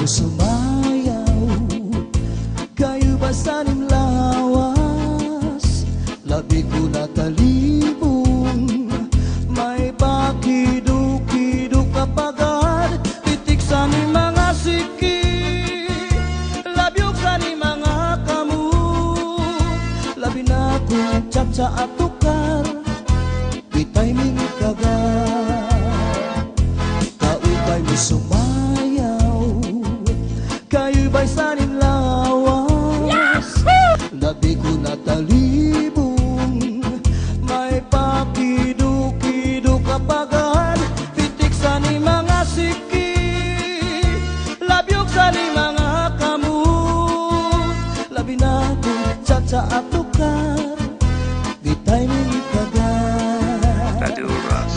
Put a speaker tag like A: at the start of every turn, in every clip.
A: mo sumayaw, kayo ba sanim lawas? Labi ko natalibong, may pakido-kido kapagad, titik sa ni mga siki, labyog sa ni mga kamu, labi na kong tsa at tukar, bitay ming kagat. Kaupay mo sumayaw, kayo ba'y sanim lawas? Labi ko natalibong, may pakido-kido kapagad, pitik sa ni mga siki, labyog sa ni mga kamu, labi na kong tsa at tukar, bitay ming kagat.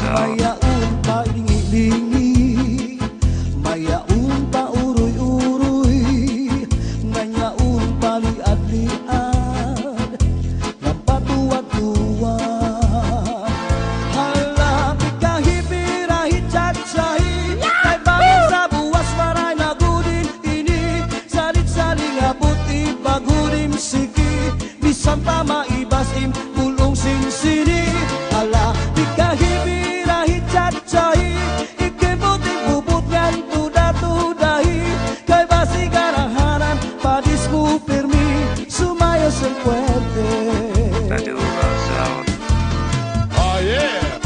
A: Mayaon pa lingi-lingi, mayaon pa uroy-uroy, ngayaon pa liad-liad, ng patuwa-tuwa. Halapit kahipirahi tsatsay, kay bangin sa buwas maray na gudin ini, salit-saling abot ibagurim siki, bisan pa maibasim pulong sinsini. Halapit kahipirahi tsatsay, ikibuting bubut ngan tuda-tudahi, kay basi garahanan padis mo pirmi, sumayo sa puwerte.
B: Oh yeah!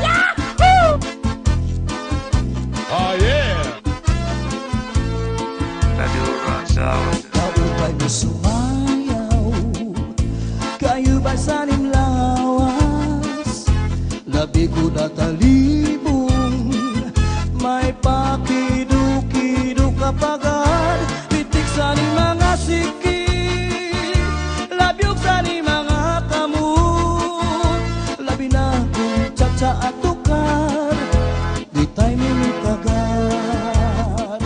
C: Yahoo!
B: Oh yeah!
A: Kaupay mo sumayaw, kayo ba sanim lawas? Labi ko natalibong, may pakido-kido kapagad, pitik sa ni mga siki, labyog sa ni mga kamu, labi na kong tsa at tukar, bitay ming kagat.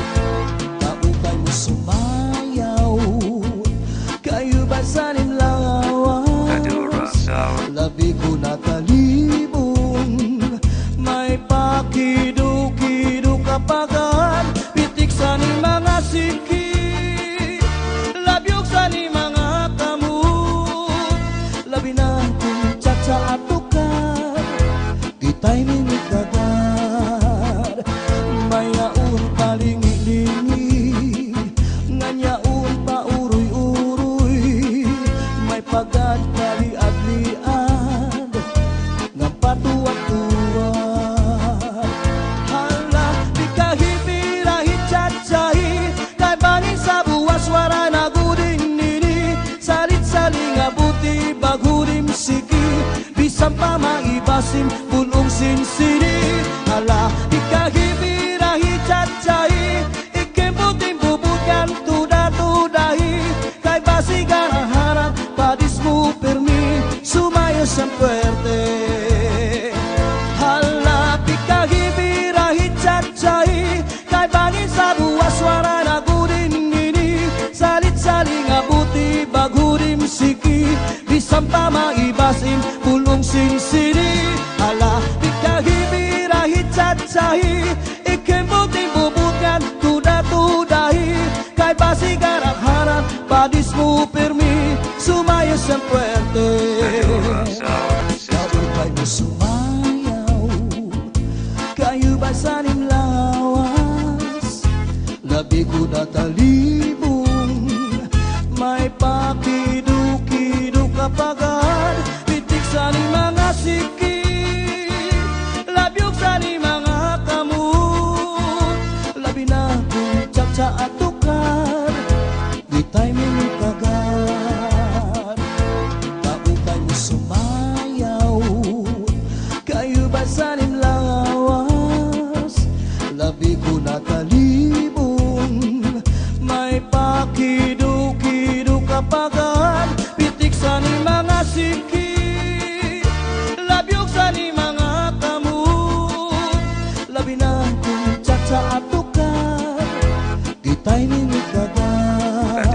A: Kaupay mo sumayaw, kayo ba sanim lawas? Labi ko natalibong, may pakido-kido kapagad, pitik sa ni mga siki, labyog sa ni mga kamu, labi na kong tsa at tukar, bitay ming kagat. Mayaon pa lingi-lingi, ngayaon pa uroy-uroy, may pagad kaliad-liad, ng patuwa-tuwa. Hala, di kahipirahi tsatsay, kay bangin sa buwas wara na gudin nini, salit-saling abuti bagurim siki, bisan pa maibasim pulong sinsini. Hala, di kahipirahi tsatsay, ikibuting bubukan tuda-tudahi, kay basi garahanan padis mo pirmi, sumayo sa puwerte. Hala, di kahipirahi tsatsay, kay bangin sa buwas wara na gudin ini, salit-saling abuti bagurim siki, bisan pa maibasim pulong sinsini. Hala, di kahipirahi tsatsay, ikibuting bubukan tuda-tudahi, kay basi garahanan padis mo pirmi, sumayo sa puwerte. Kaupay mo sumayaw, kayo ba sanim lawas? Labi ko natalibong, may pakido-kido kapagad, pitik sa ni mga siki, labyog sa ni mga kamu, labi na kong tsa at tukar, bitay ming kagat. Kaupay mo sumayaw, kayo ba sanim lawas? Labi ko natalibong, may pakido-kido kapagad, pitik sa ni mga siki, labyog sa ni mga kamu, labi na kong tsa at tukar, bitay ming kagat.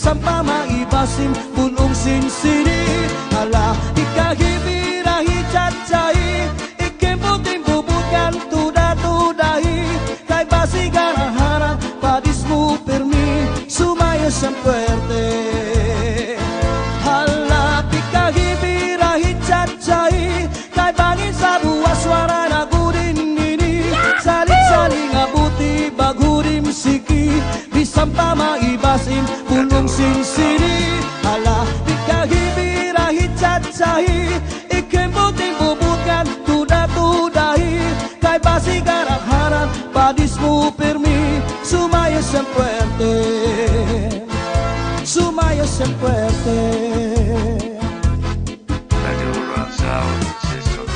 A: bisan pa maibasim punong sinsini. Ala ikahibirahi cacai ikemputing bubutkan tuda-tudahi kay basigaraharan padismu permi sumaya san fuerte. Hala ikahibirahi cacai kay bangin sa buwas suara nagurin ini saling-saling abuti bagurim siki bisan pa maibasim punong sinsini. Hala ikahibirahi cacai ikemputing bubutkan tuda-tudahi kay basigaraharan padismu permi sumaya san fuerte, sumaya san fuerte.
B: Radio Razao System.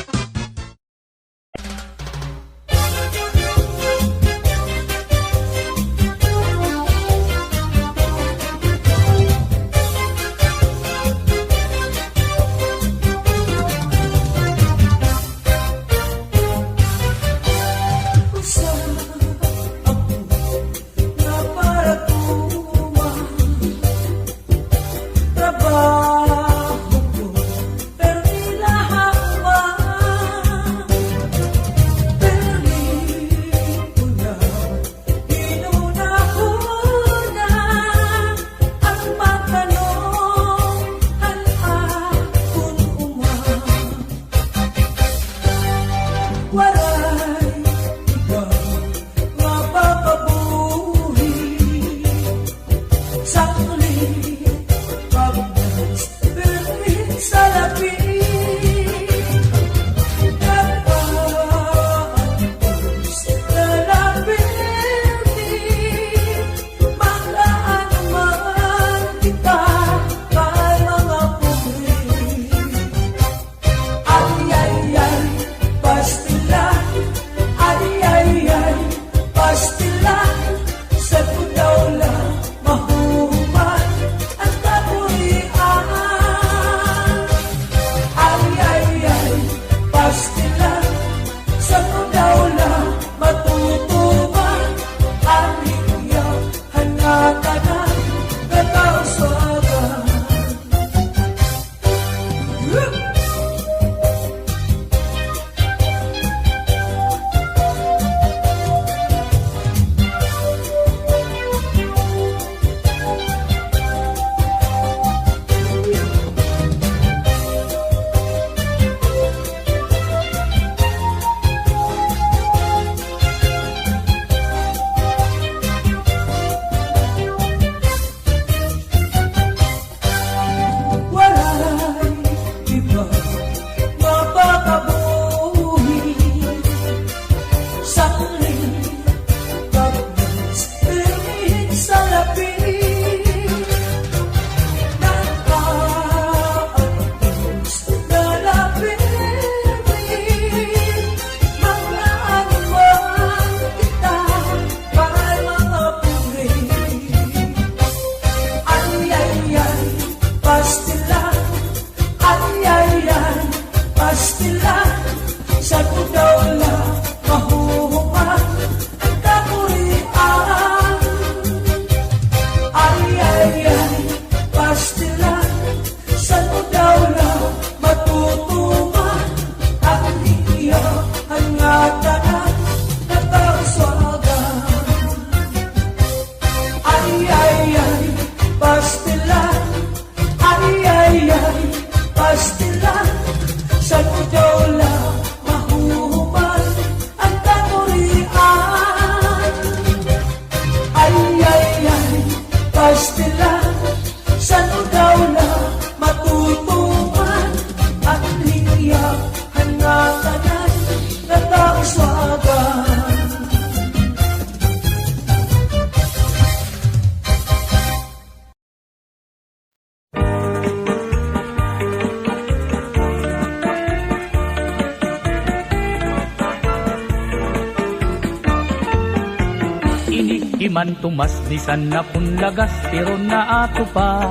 D: Iman tumas disan na punlagas pero na ato pa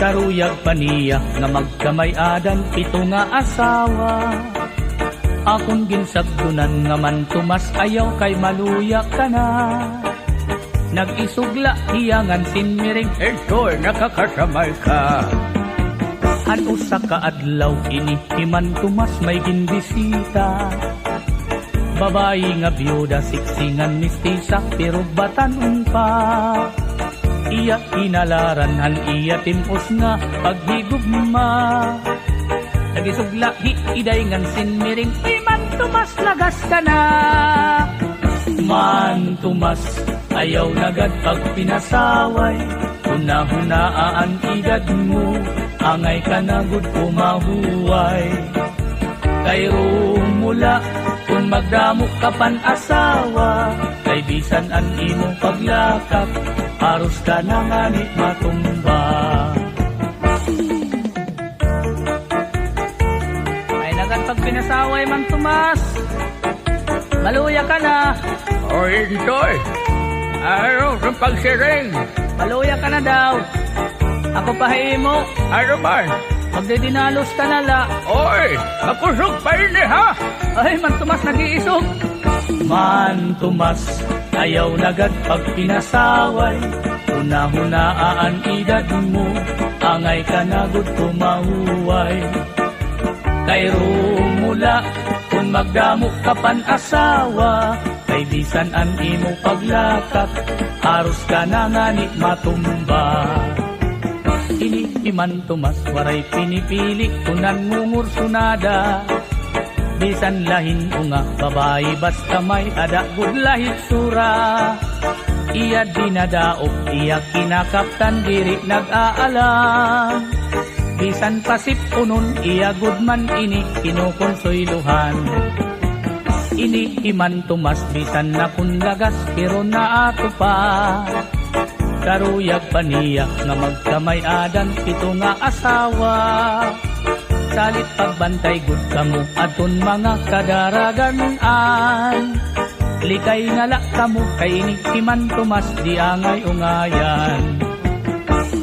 D: karuyag paniya nga magkamay-adan pito nga asawa. Akon ginsagdunan nga man tumas ayaw kay maluya ka na nag-isugla hiyangan sinmiring Ertor nakakasamay ka. Ano sa kaadlaw ini himan tumas may ginbisita. Babayi nga byuda siksingan mistisa pero batanon pa. Iya inalaran han iya timpos nga paghigugma. Nagisugla hi iday ngan sinmiring himan tumas lagas ka na. Man tumas ayaw nagad pag pinasaway. Huna-hunaan edad mo, angay ka na gud pumahuway. Kay rumula, kung magdamok ka pan asawa, kay bisan an imong paglakap, aros ka na nga ni matumba. Ay nagad pag pinasaway man tumas, maluya ka na.
C: O Intoy, ano sa pagsiring?
D: Maluya ka na daw. Ako pahimo.
C: Ano ba?
D: Magdidinalos ka na la.
C: Oy, makusog pa rin ha?
D: Ay, man tumas nag-iisog. Man tumas, ayaw nagad pag pinasaway. Huna-hunaan edad mo, angay ka na gud kumahuway. Kay rumula, kung magdamok ka pan asawa, kay bisan an imo paglakap, aros ka na nga ni matumba. Ini iman tumas waray pinipili kunan ngungur sunada. Bisan lahin unga babae basta may ada gud lahit sura. Iya dinadaop iya kinakaptan diri nag-aalam. Bisan pasip unon iya gud man ini kinukonsoyluhan. Ini iman tumas bisan na kunlagas pero naato pa. Karuyag paniyak nga magkamay-adan pito nga asawa. Salit pagbantay gud kamo aton mga kadaraganan. Likay nga la kamo kay ini iman tumas di angay ungayan.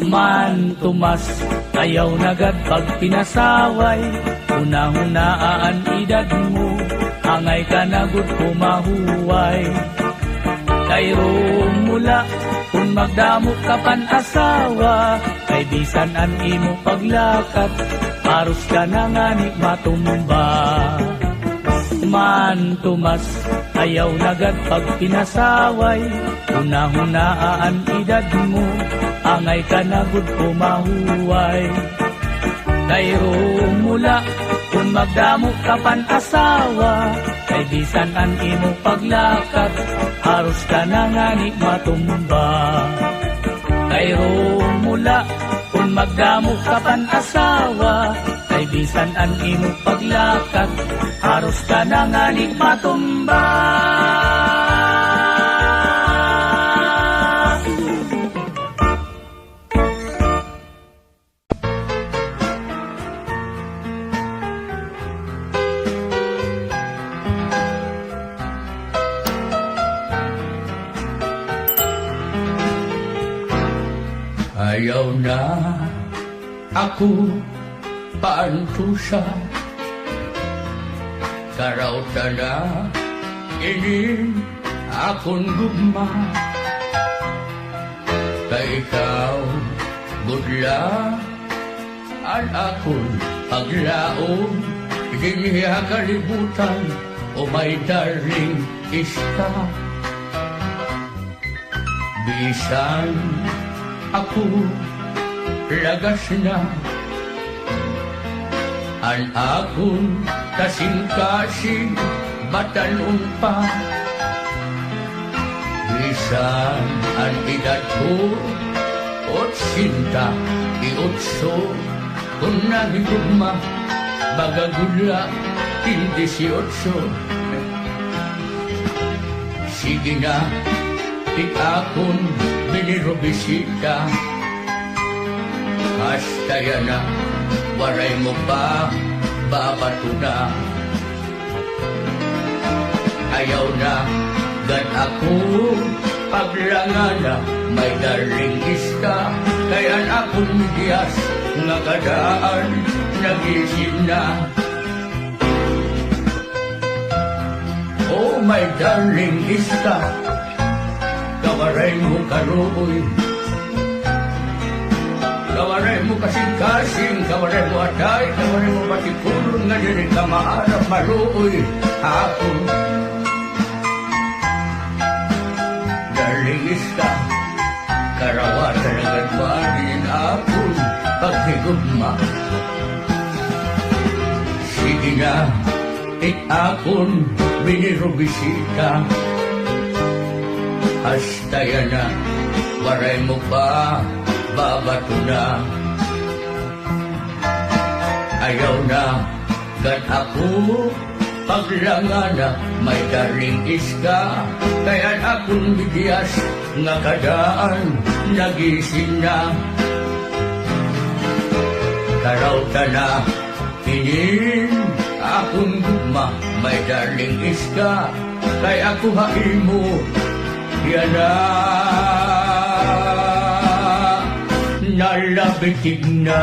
D: Man tumas ayaw nagad pag pinasaway. Una-hunaan edad mo, angay ka na gud kumahuway. Kay rumula, kung magdamok ka pan asawa, kay bisan an imo paglakad, aros ka na nga ni matumba. Man tumas, ayaw nagad pag pinasaway, una-hunaan edad mo, angay ka na gud kumahuway. Kay rumula, kung magdamok ka pan asawa, kay bisan an imo paglakad, aros ka na nga ni matumba. Kay rumula, kung magdamok ka pan asawa, kay bisan an imo paglakad, aros ka na nga ni matumba.
C: Ayaw na ako paantusa, karauta na inin akong gugma. Kay ikaw budla an akong paglaong, giniya kalibutan o may daring ista. Bisan ako lagas na an akong kasing-kasing batalon pa. Bisan an edad ko 88 kung nagigugma bagagula 18. Sige na di akong binirobisita, hasta yan na waray mo pa babato na. Ayaw na gan ako paglangana may daring ista, kayan akong diyas nga kadaan nagising na. Oh my darling ista, kawaray waray mo karuoy. Kawaray mo kasing-kasing, kawaray mo atay, kawaray mo patikulon nga diri ka maharap maruoy hapon. Darlingis ka, karawatan ang admanin hapon, paghigugma. Sige na, akon binirubisita. Hasta yan na, waray mo pa, babato na. Ayaw na, gan ako, paglangana, may daring iska. Kaya akong bigyan nga kadaan, nagising na. Karauta na, pinin, akong gugma, may daring iska. Kaya ako hain mo, yan na. Nalabitig na.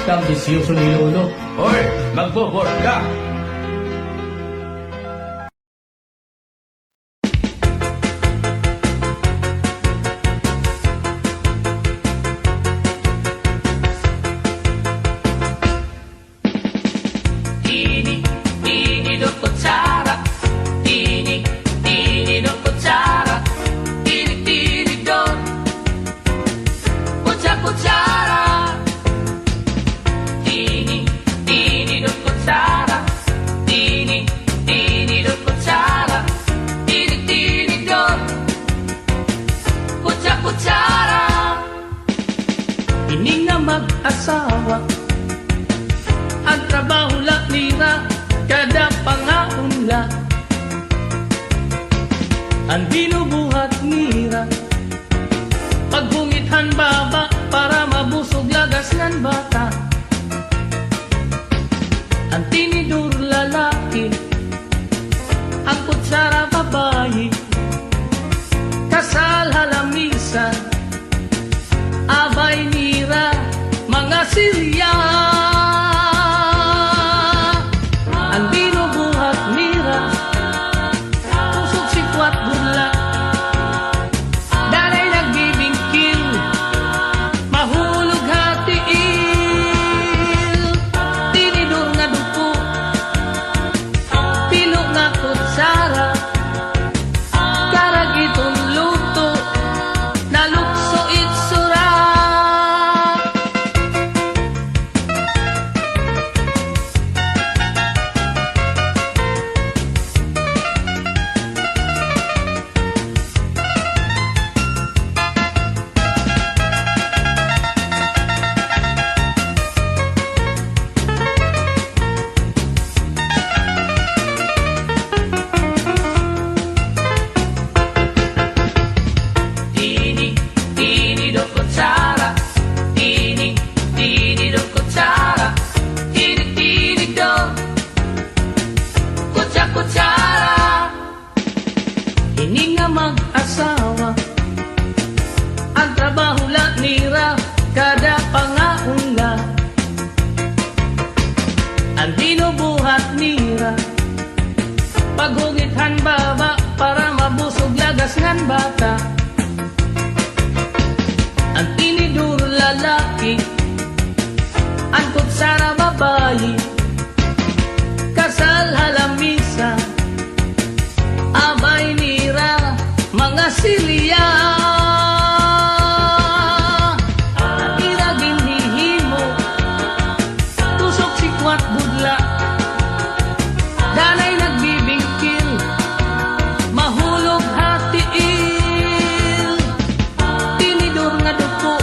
D: Ambisyoso ni Lolo.
C: Hoy, magbobor ka.
D: Tini, tini do kutsara. Tini, tini do kutsara. Tini, tini do. Kutsara. Tini, tini do kutsara. Tini, tini do kutsara. Tini, tini do. Kutsara. Ining na mag-asawa. Ang trabaho la nira, kada pangaunla. Ang binubuhat nira, paghungithan baba para mabusog lagas ng bata. Ang tinidur lalaki, ang kutsara babae. Kasal halamisan, abay nira, mga Sirya. Ang binubuhat nira, pusok sikwat burla. Dalay nagbibingkil, mahulog hatiil. Tinidur nga duko, pilo nga kutsara. Karagitong luto, nalukso itsura. Tini, tini do kutsara. Tini, tini do kutsara. Tini, tini do. Kutsara. Ini nga mag-asawa. Ang trabaho la nira, kada pangaunla. Ang binubuhat nira, paghungithan baba para mabusog lagas ng bata. Ang tinidur lalaki, ang kutsara babae. Kasal halamisa, abay nira, mga Sirya. Ang iragin hihimo, tusok sikwat budla. Danay nagbibingkil, mahulog hatiil. Tinidur nga duko,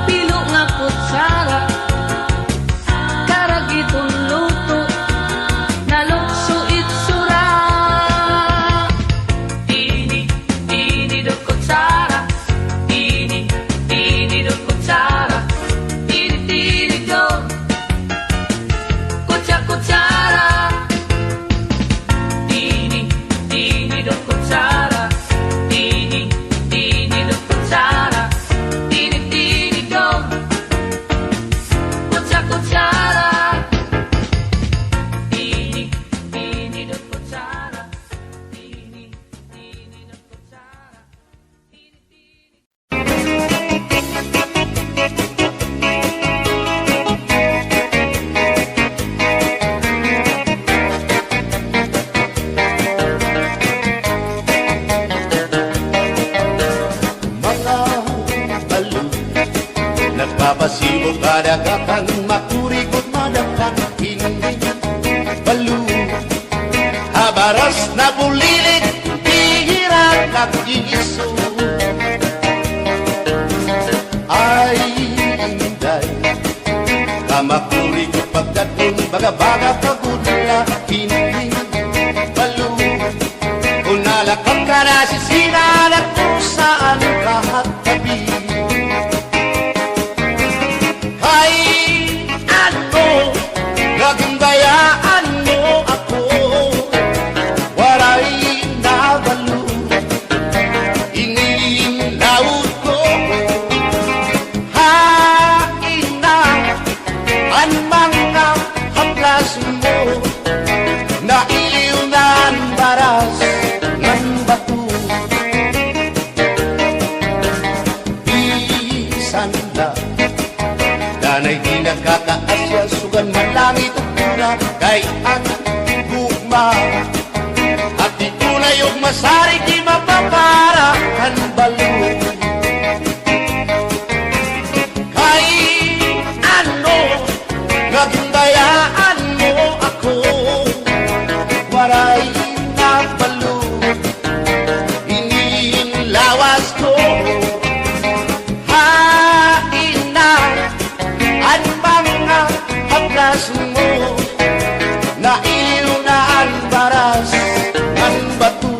D: pilo nga kutsara. Karagitong luto, nalukso itsura. Tini,
E: Madagatan makurikot madakan hindi balu Habaras na bulilit Pihiran at iso Ay inday Kamakurikot pagdaton Baga-baga pagudla Hindi balu Unalakap ka na sisinan At kung saan lahat tabi Gagandayaan mo ako Waray nabalo Inilaut ko Hain na Ang mga haplas mo Nailiw na ang baras ng bato Bisan na Danay di nakakaasya Sugan man langit at pura Kay ang gugma At di tunay og masari Di mapapara ang balo Kay ano Nagundayaan mo ako Waray na balo Inilawas ko Haplas mo Nailiw na ang baras ng bato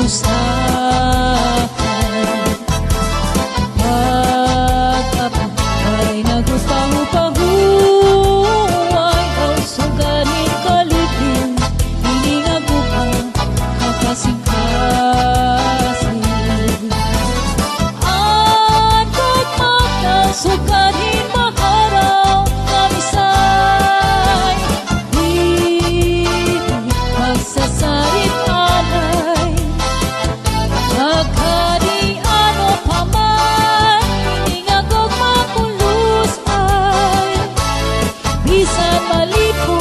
F: usahay. Pag-abot ay nagpahupahuay, daw suganin kalitin, hiningagupa makasing-kasing. At pagmata suganin maharaw kamisay, di magsasarit alay. Magkadi ano pa man, hiningagog makulos ay, bisan malipo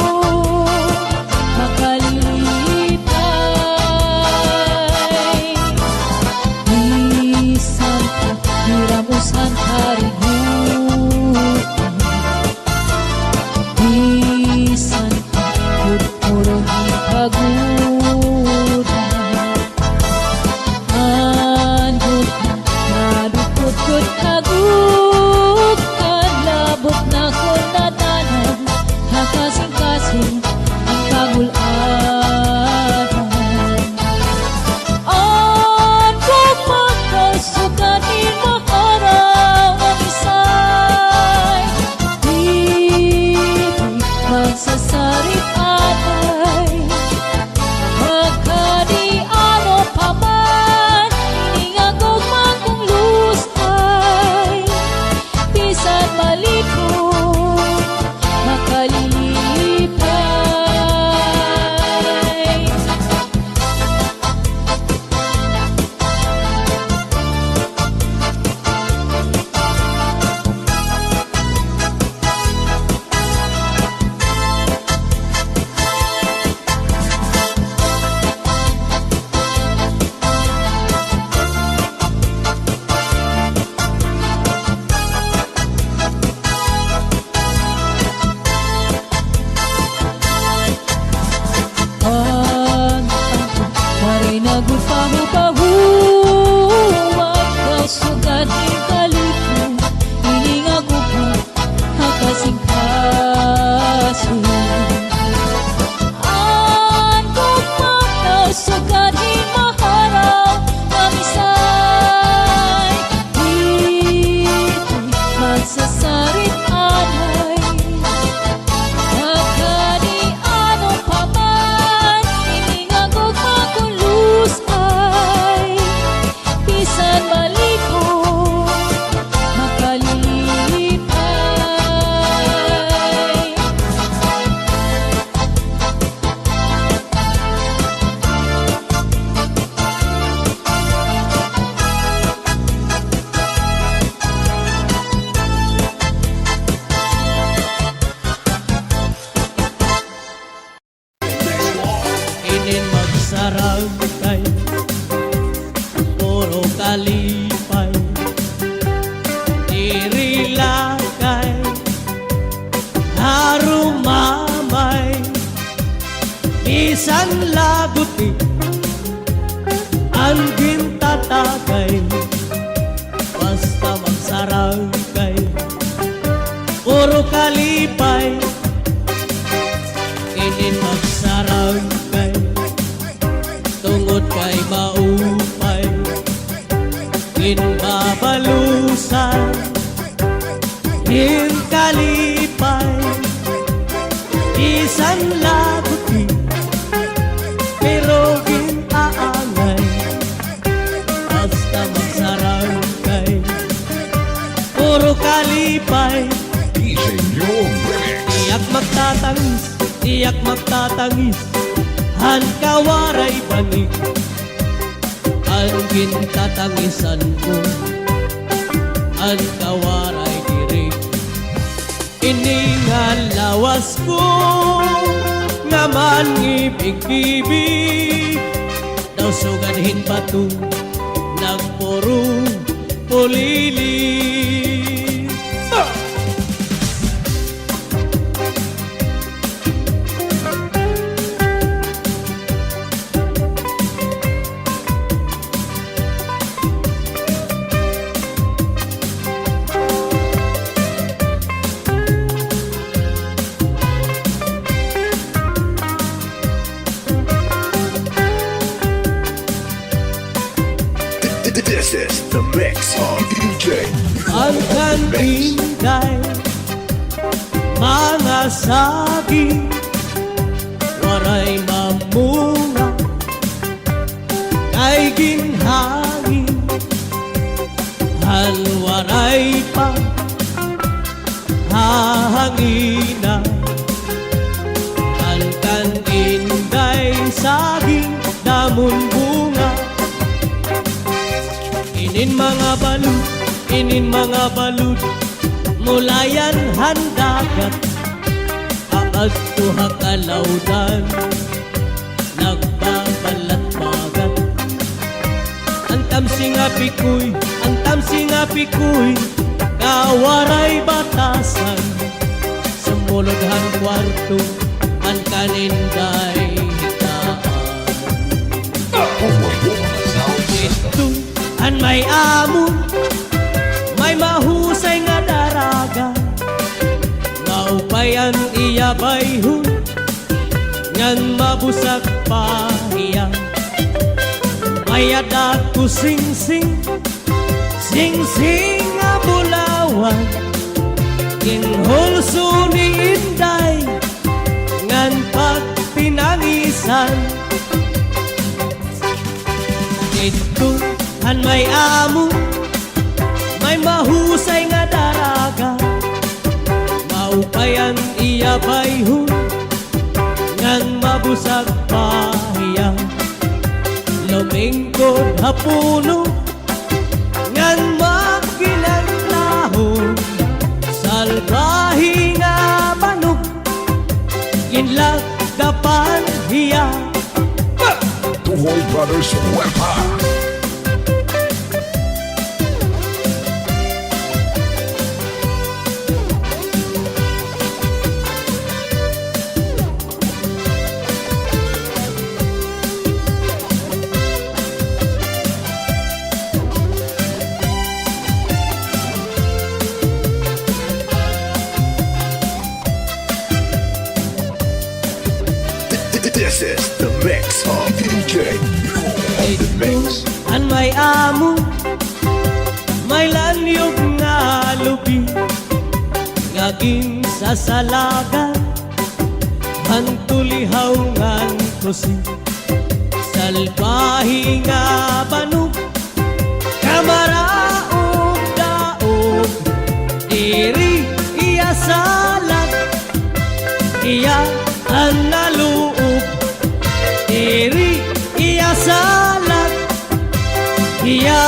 F: makalilipay. Bisan pa hiramusan karigutan, bisan pa puro ni pagudan. Andun ka, madukot-kot aguk, labot na ko natanan, nakasing-kasing ang kagulanan. Andun makasuganin maharaw ang isay, di magsasarit atay. Magkadi ano pa man, hiningagog makong lusay, bisan malipo makalilipay. Maray nagpahupahuay, daw suganin kalitin, hiningagupa makasing-kasing. Andog mataw suganin maharaw kamisay, di magsasarit alay. Magkadi ano pa man, hiningagog makulos ay, bisan malipo makalilipay.
A: Inin magsarang kay puro kalipay, dirilakay harumamay, bisan laguti ang gintatakay. Basta magsarang kay puro kalipay, inin magsarang kay tungod kay maupay, inbabalusan, kalipay, isan laguti, pero ginaangay. Basta magsarang kay puro kalipay, tiyak magtatangis, han kawaray bangik, ang gintatangisan ko, ang kawaray diri. Iningalawas ko, ngaman ngibig-ibig, daw suganhin batu, nagpuro pulili.
G: This is the mix of DJ.
A: Ang kaningay, mga saging, waray mamunga, kay ginhangin, halwaray pa, hahangina. Ang kaningay, saging, damon bunga, inin mga balud, mulayan handagat, aad tuha kalawdan, nagbabalat-bagat. Ang tamsing apikoy, kawaray batasan, sa mulodhan kwarto, ang kaninday hitaan. Ito, ang may amon, may mahusay nga daraga, maupayan iya bayhon, ngan mabusag pahiya. May adak ko sing-sing nga bulawan, kinhulso ni Inday, ngan pagpinangisan. Ito, ang may amo, may mahusay nga daraga, maupayan iya bayhon, ngan mabusag pahiya. Lumingkod hapuno, ngan magkinanglahon, salbahi nga manok, ginlagdapan hiya.
G: Tuhoy Brothers Wepa. This is the mix of DJ. The mix.
A: Ang may amo, may lanyog nga lubi, ngaging sasalagan, hantulihaw ngan kusi, salbahi nga banog, kamaraog daog, diri iya salat, iya ang naluog, diri iya salat, iya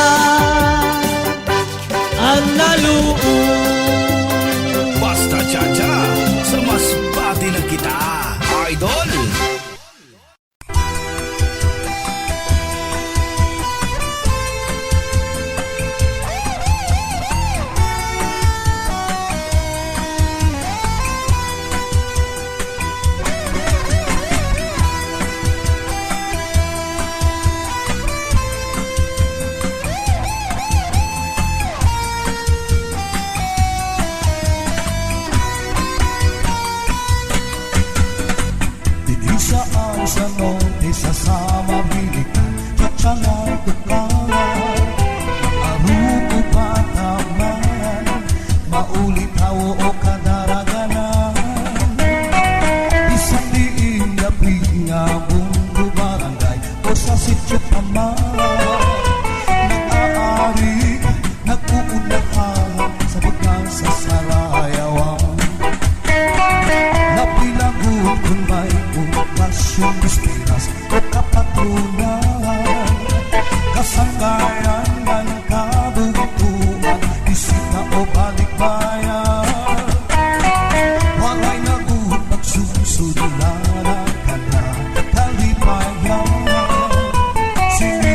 A: ang naluog.
G: Basta Chacha, sa mas bati na kita, idol.
H: Saan sa note sasama bilikan Tsangay tuklawan Aruko pataman Maulit hawo o kadaraganan Isang diin na pingabong barangay O sa sityo paman Nag-aari nag-uulahan Sa butang sa sarayawan Napilagun kung may okasyon Pistiras o kapatrunan Kasanggayan ng kabuntuan Isita o balikbayan Walay naguhot magsusudulan Ang kanya kalipayan Sino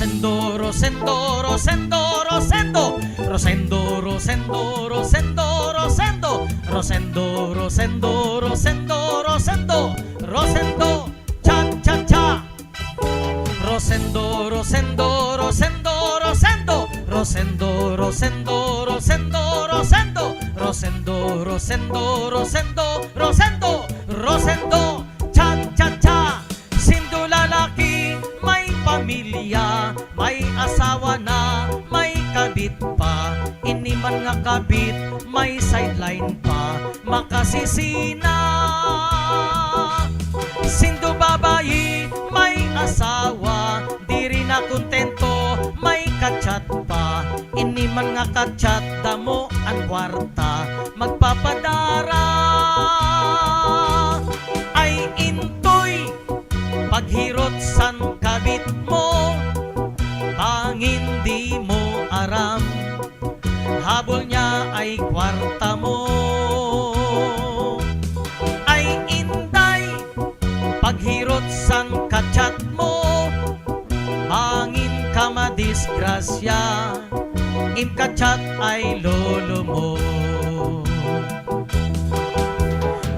A: Rosendo, Rosendo, Rosendo, Rosendo, Rosendo, Rosendo, Rosendo, Rosendo, Rosendo, Rosendo, Rosendo, Rosendo, Rosendo, cha cha cha. Rosendo, Rosendo, Rosendo, Rosendo, Rosendo, Rosendo, Rosendo, Rosendo, Rosendo, Rosendo, Rosendo, Rosendo, Rosendo, cha cha cha. Sindo lalaki, may pamilya, may asawa na, may kabit pa. Ini man nga kabit, may sideline pa, makasisina. Sindo babayi, may asawa, di rin na kontento, may kachat pa. Ini man nga kachat, damo ang kwarta, magpapadara. Ay intoy, paghirot san kabit mo, pangin di mo aram, habol niya ay kwarta mo. Ay inday, paghirot sang kachat mo, pangin ka madisgrasya, im kachat ay lolo mo.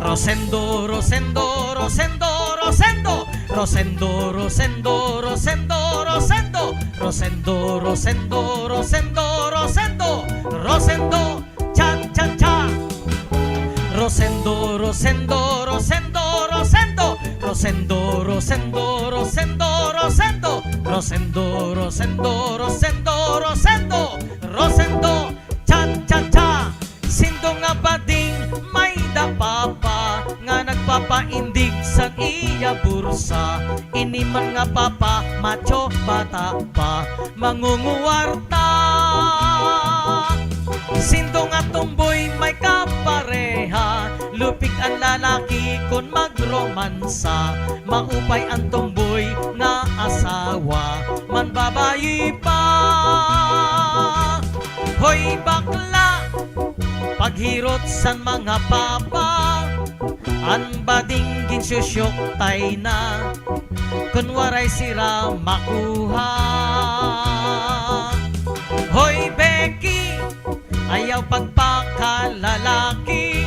A: Rosendo, Rosendo, Rosendo, Rosendo, Rosendo, Rosendo, Rosendo, Rosendo, Rosendo, Rosendo, Rosendo, Rosendo, Rosendo, cha cha cha. Rosendo, Rosendo, Rosendo, Rosendo, Rosendo, Rosendo, Rosendo, Rosendo, Rosendo, Rosendo, Rosendo, Rosendo, Rosendo, cha cha cha. Sindo nga bading may dapapa, nga nagpapaindig sa iya bursa. Ini man nga papa, macho bata pa, mangunguwarta. Sindo nga tumboy may kapareha, lupig ang lalaki kun magromansa. Maupay ang tumboy nga asawa, man babayi pa. Hoy bakla, paghirot san mga papa, an bading ginsusyok tay na, kunwaray sira makuha. Hoy Becky, ayaw pagpakalalaki,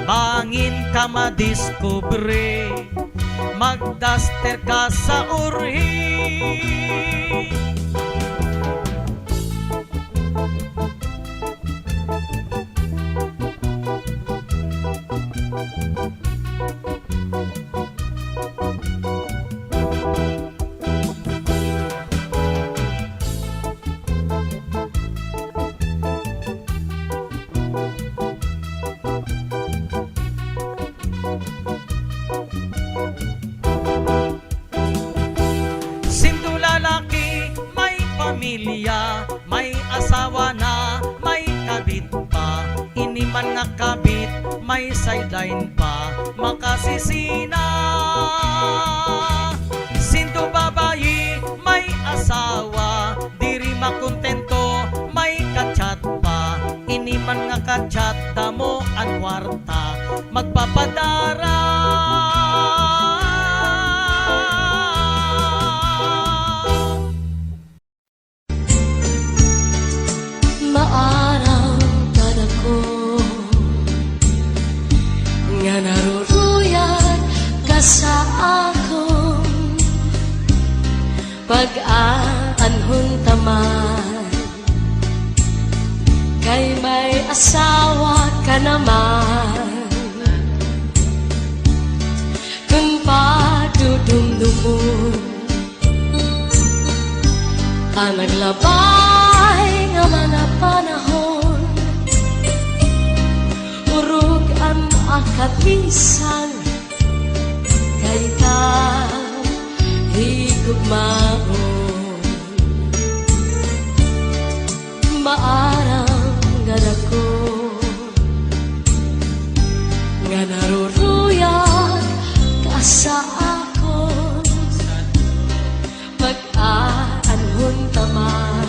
A: bangin ka madiskubre, magdaster ka sa urhi. Sindo lalaki, may pamilya, may asawa na, may kabit pa. Ini man nga kabit, may sideline pa, makasisina. Sindo babayi, may asawa, diri makontento, may kachat pa. Ini man nga kachat, damo ang kwarta, magpapadara.
F: Maaraw ka na ko, nga naruruyag ka sa akon, pag-aanhon taman, kay may asawa ka naman. Kung padudumdumon, ang naglabay nga mga panahon, urog ang akatisan, kay ka higugmaon. Maarang ganako, nga naruruyag ka sa akon, pag-aanhon taman,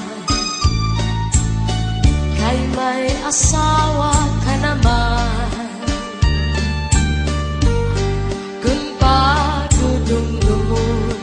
F: kay may asawa ka naman. Kung padudumdumon,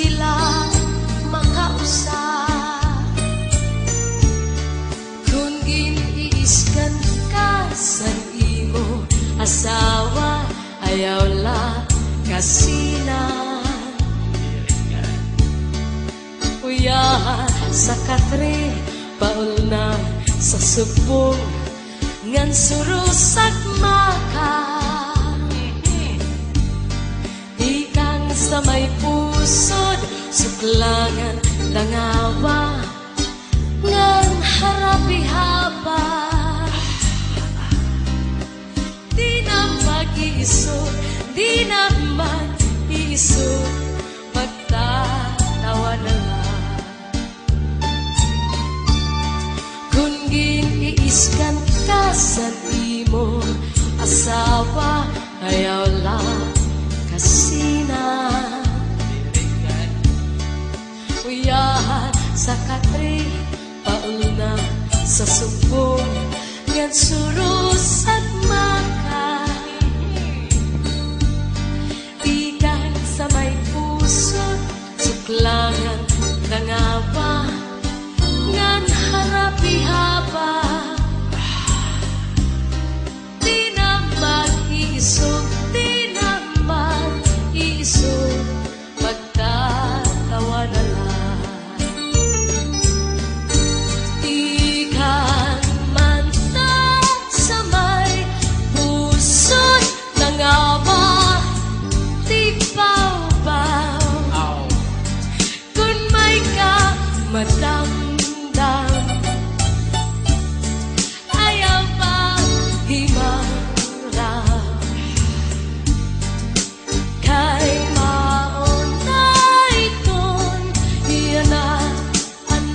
F: sila makausap. Kung giniiskan ka sa imo asawa, ayaw la kasina. Uya sa katre, paul na sa subong, ngan surusak maka. Ikang sa may pusod, suklangan tangawa, ngan harapi haba. Di na mag-iisog, di na mag-iisog, magtatawa na lang. Kung giniiskan ka sa imo asawa, ayaw lang kasina. Uyahan sa katre, paul na sa subong, ngan surus at maka. Ikan sa may puso, suklangan tangawa, ngan harapi haba. Di na mag-iisog, di na mag-iisog, magtatawa na lang. Ikan man na sa may pusod tangawa, di baw-baw. Kung may ka madamdam, ayaw pa himara. Kay maon na iton, iyan na ang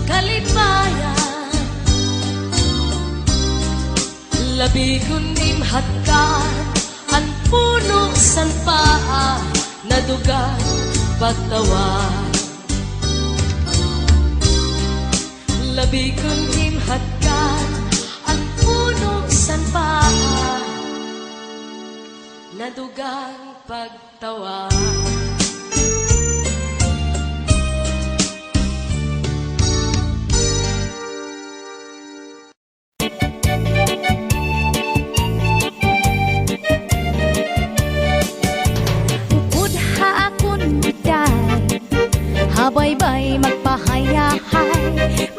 F: kalipayan. Labi kun imhatkan, ang puno san paa, nadugan pagtawan. Labi kong imhatkan, ang puno san paa, nadugang pagtawa.
I: Budha akon biday, habay-bay magpahayahay.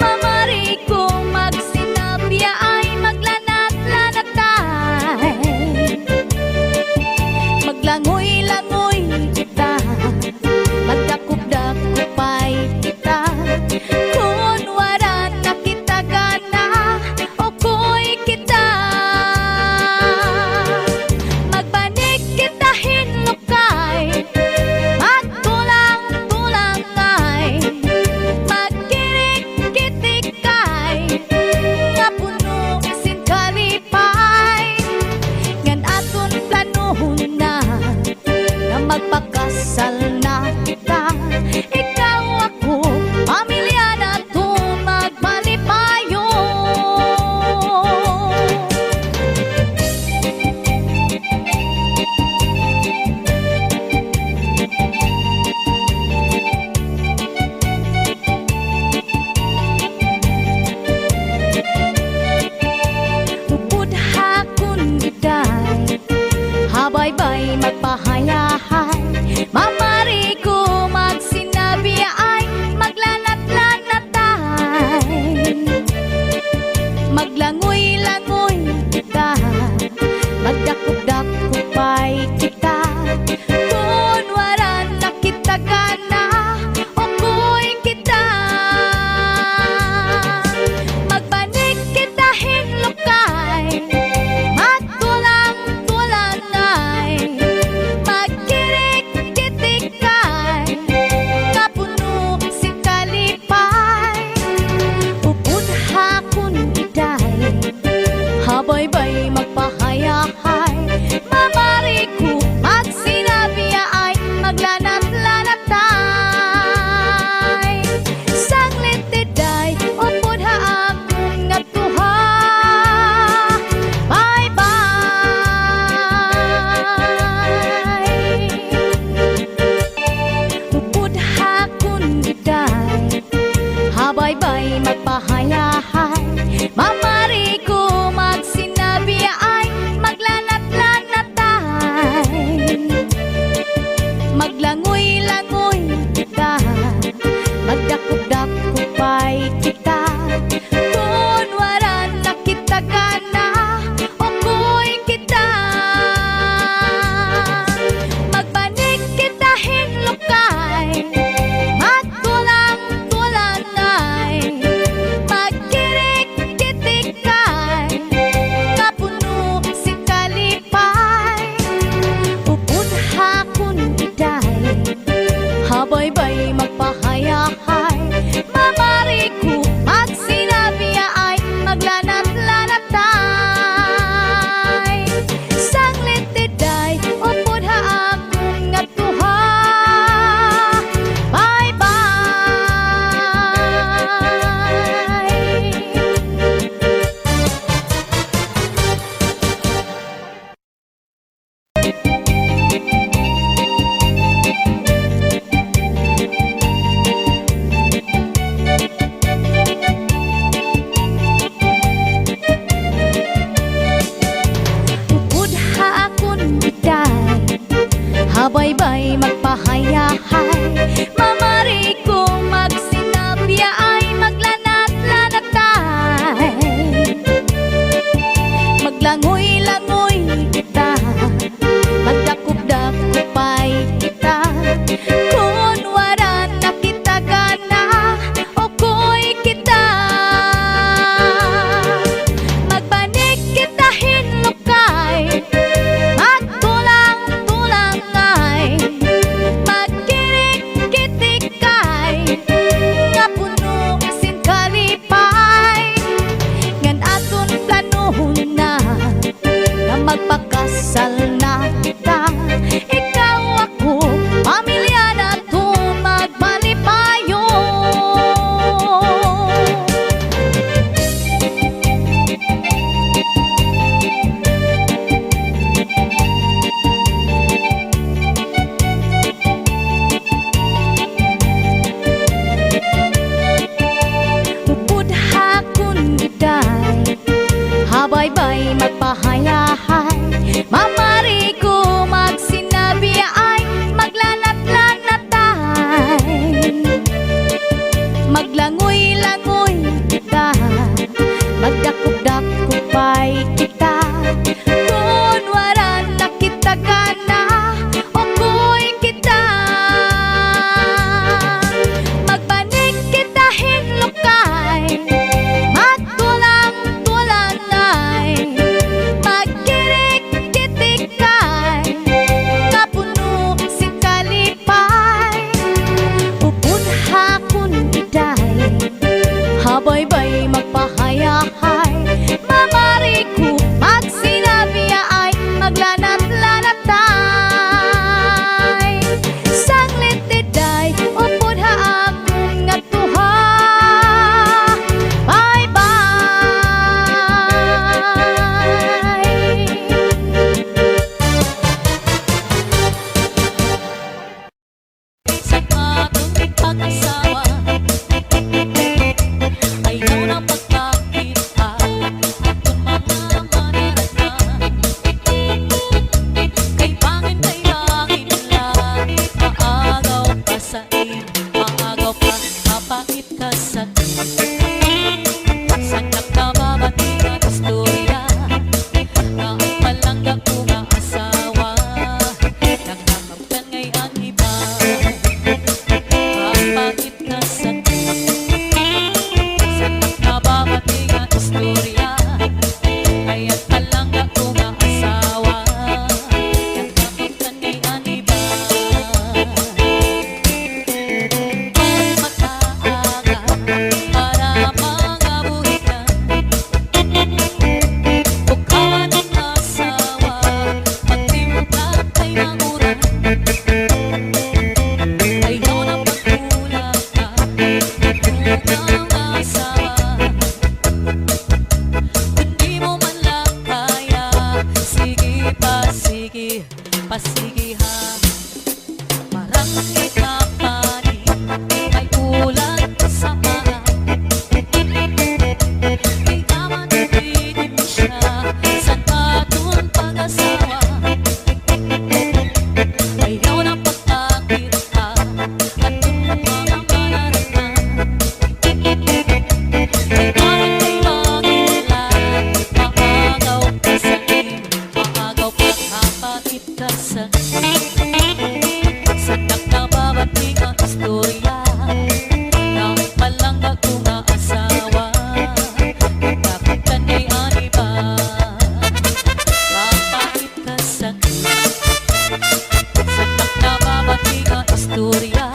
I: Mamari kong magsinabya ay maglanat-lanatay. Maglangoy-langoy kita, magdakop-dakopay kita. Kung wala na kita gana, okoy kita. Magbanig kita hinlukay, magtulang-tulang ay, Mabay-bay magpahayahay Mamari ko magsinabi ay maglanat-lanatay Maglangoy-langoy kita Magdakop-dakopay kita Kung waran na kita gana Oko'y kita Magbanig kita hinlukay Magtulang-tulangay Magkirik-kitikay Kapuno si kalipay Upudha kun iday Habay-bay magpahayahay Mamari ko magsinabi ay maglanat-lanatay Sanglit iday upudha akong ngatuha Bye-bye Upudha akon biday Habay-bay magpahayahay Mamari ko magsinabi ay maglanat-lanatay Maglangoy-langoy kita Magdakop-dakopay kita Kung waran na kita gana Oko'y kita Magbanig kita hinlukay Magtulang-tulangay Magkirik-kitikay Nga puno sin kalipay Ngan aton planuhon na Na magpakasal na kita Ikaw ako, pamilya na to magmalipayo Upudha kun iday Habay-bay magpahayahay Mamari ko magsinabi ay maglanat-lanatay Maglangoy-langoy kita Magdakop-dakopay kita Kung waran na kita gana Oko'y kita Magbanig kita hinlukay Magtulang-tulangay Magkirik-kitikay Kapuno si kalipay Upudha kun iday Habay-bay magpahayahay Mamari ko magsinabi ay maglanat-lanatay Sanglit iday upudha akong ngatuha Bye-bye
F: Sa bagong pag-asawa Ay mga panarata. Ay parang may magilan, maagaw ka sa akin, maagaw ka kapatid ka sa sandak na babating ang istorya. Kahit malangga kong asawa, kapag kanay aniba, kapatid ka sa sandak na babating ang istorya.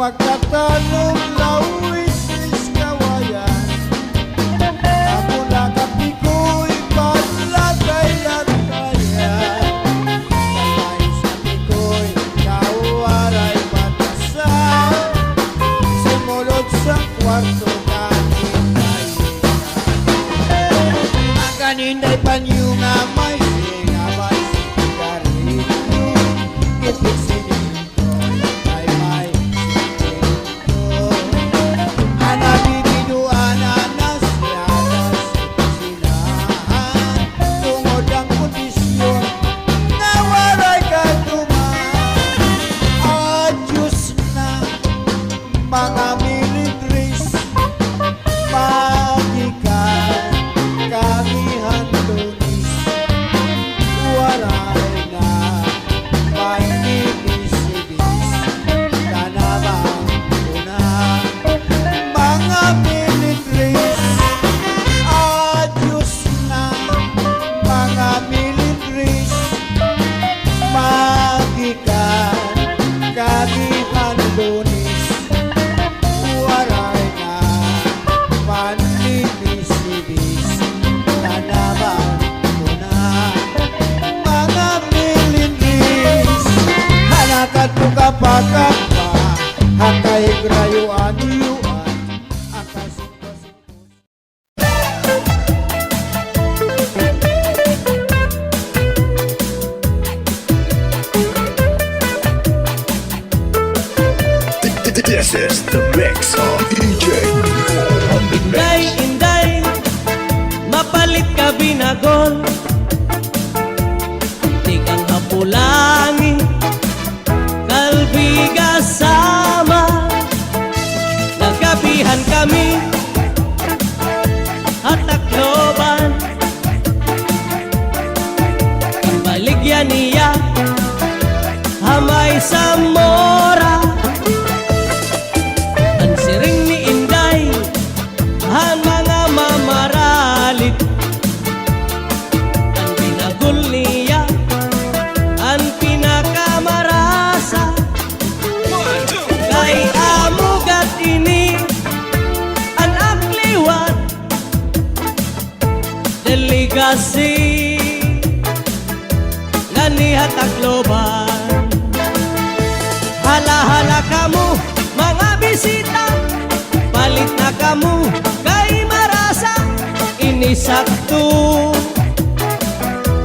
J: magtatanong lawis is kawayan. Ako lakapi ko'y panlatay-lantayan. Sabay sabi ko'y kawaray batasan. Simulot sa kwarto kaninay. Ang kaninay panyo nga may singa may sigarilyo. Ipit sinito ay may sinito. Anabibiduan anas yadas sinahan. Tungod ang kondisyon na waray katuman. Adyos na mga militris, magikan kami handunis. Waray na may ibis-ibis, kanabang ko na mga militris. Adyos na mga militris, magikan kami handunis. Waray na manibis-ibis, kanabang ko na mga militris. Hanakat ko kapagkat pa, hakay grayuan-yuan, akasin-kasin.
G: This is the mix of DJ on the
A: Inday,
G: mix.
A: inday, mapalit ka binagol. Di kang hapulangi, kalbiga sama. Nagabihan kami, at takloban. Baligyan niya, hamay sa mora. Ang siring ni Inday, ang mga mamaralit. Ang binagul niya, ang pinakamarasa. Kay amugat ini, ang akliwat, delegasi, nanihat akloban. Hala-hala kamu, mga bisita, palit na kamu, kay marasa, inisakto.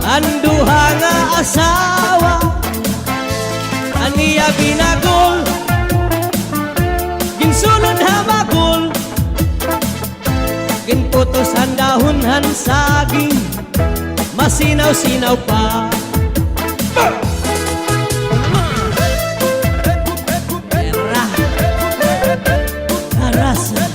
A: Anduha nga asawa, aniya binagol, ginsulod habagol,
J: han saging, masinaw-sinaw pa. Era, arasa.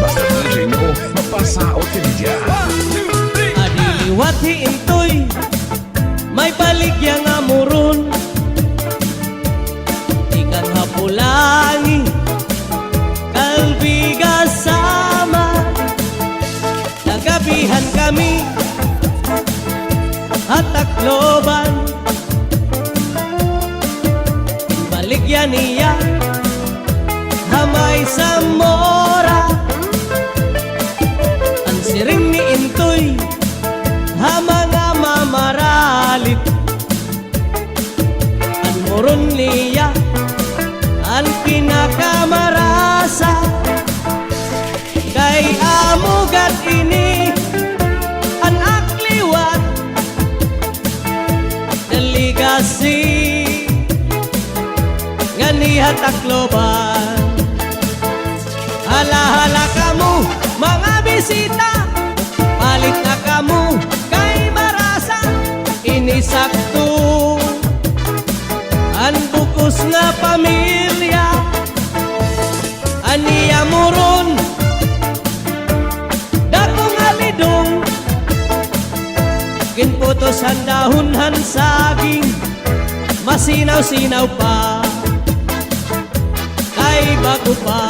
G: Basta DJ mo, mapasaot ka dyan.
J: Adiliwat hiintoy, may baligya nga muron. Ikan hapulangi, kalbiga sama. Nagabihan kami, at takloban. Baligya niya, hamay sa mora. Ang siring ni Intoy, ha mga mamaralit. Ang moron niya, ang pinakamarasa. Kay amugat ini, ang akliwat, deligasi, ganihat takloban. Hala-hala kamu, mga bisita, palit na kamu kay marasa. Inisakto ang bukos nga pamilya, aniya muron, dakong alidong, ginputos ang dahon han saging, masinaw-sinaw pa, kay bago pa.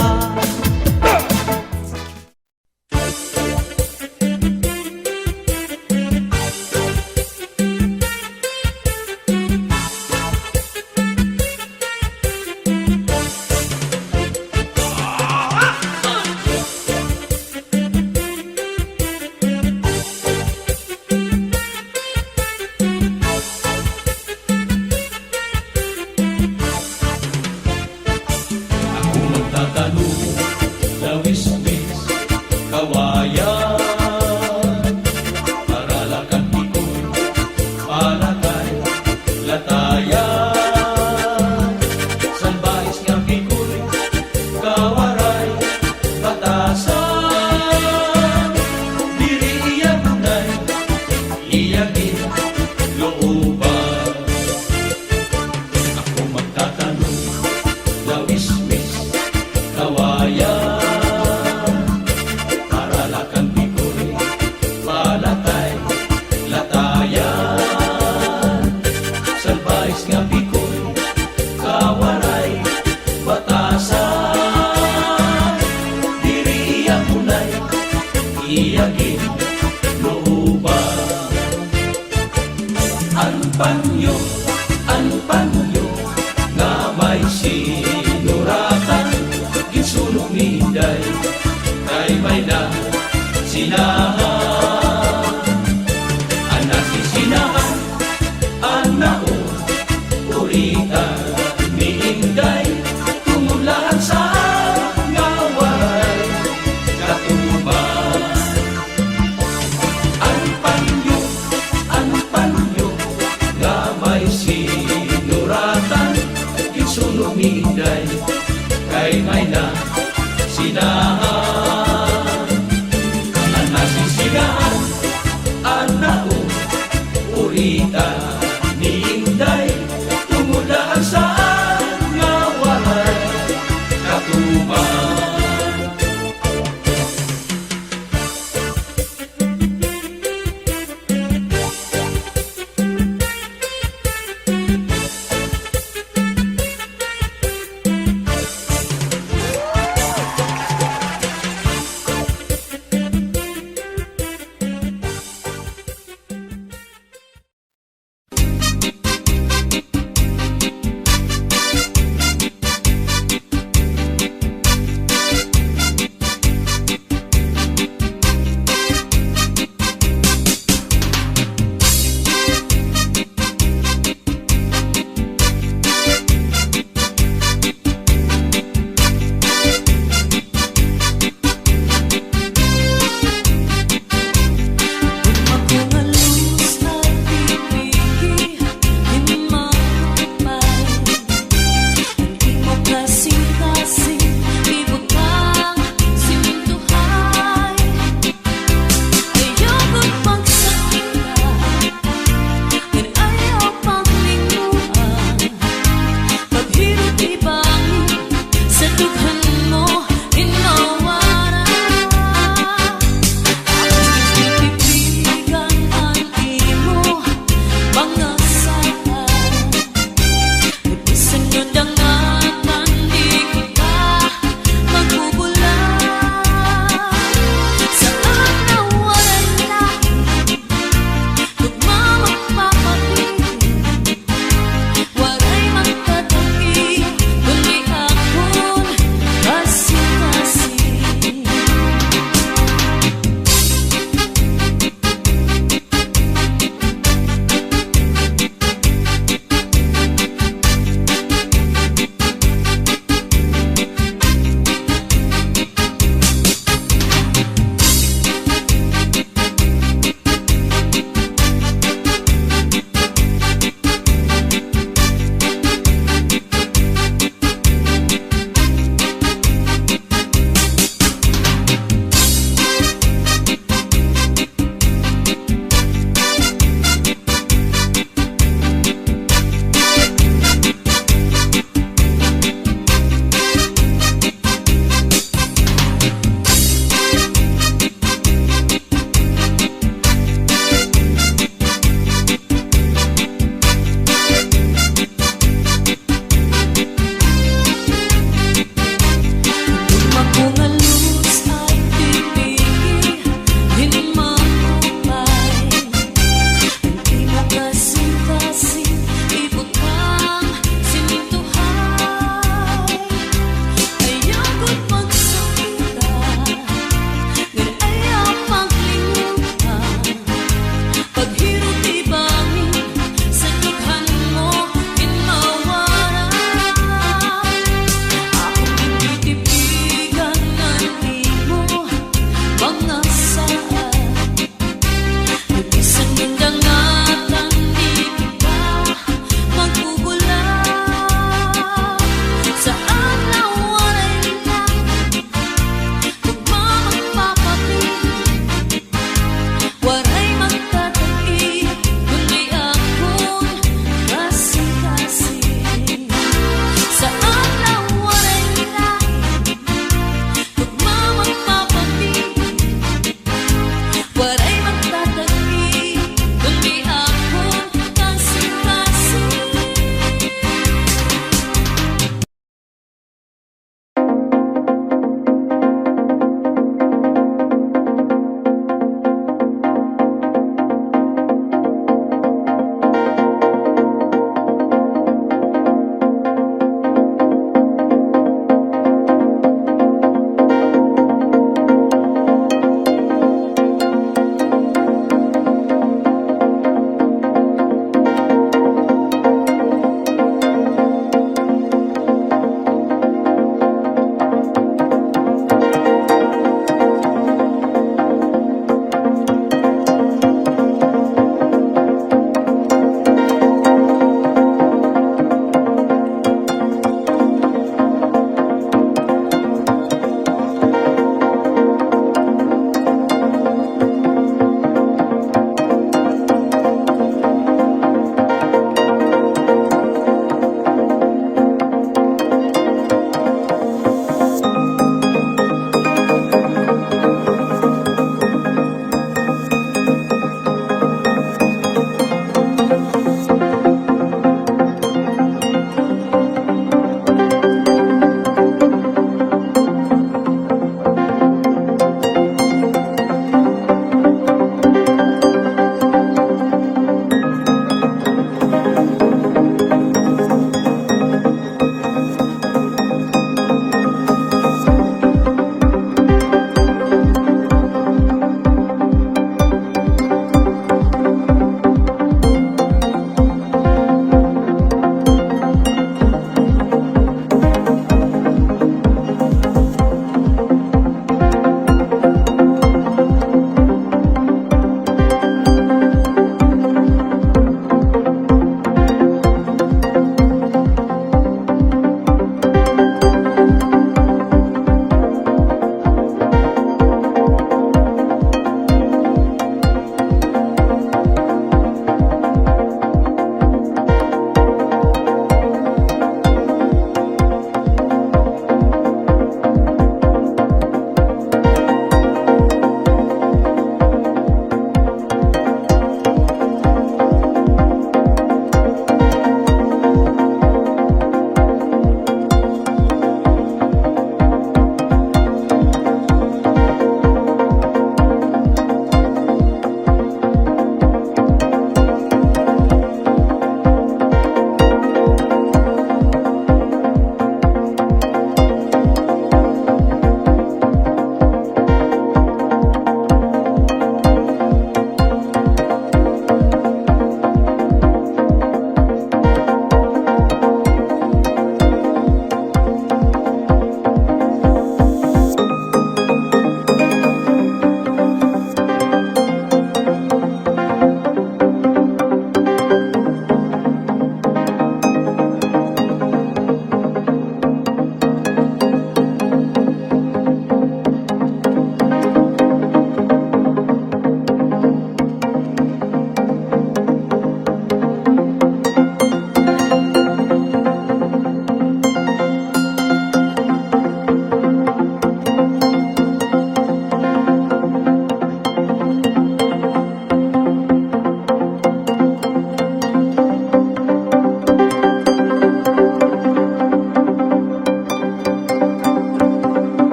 F: mo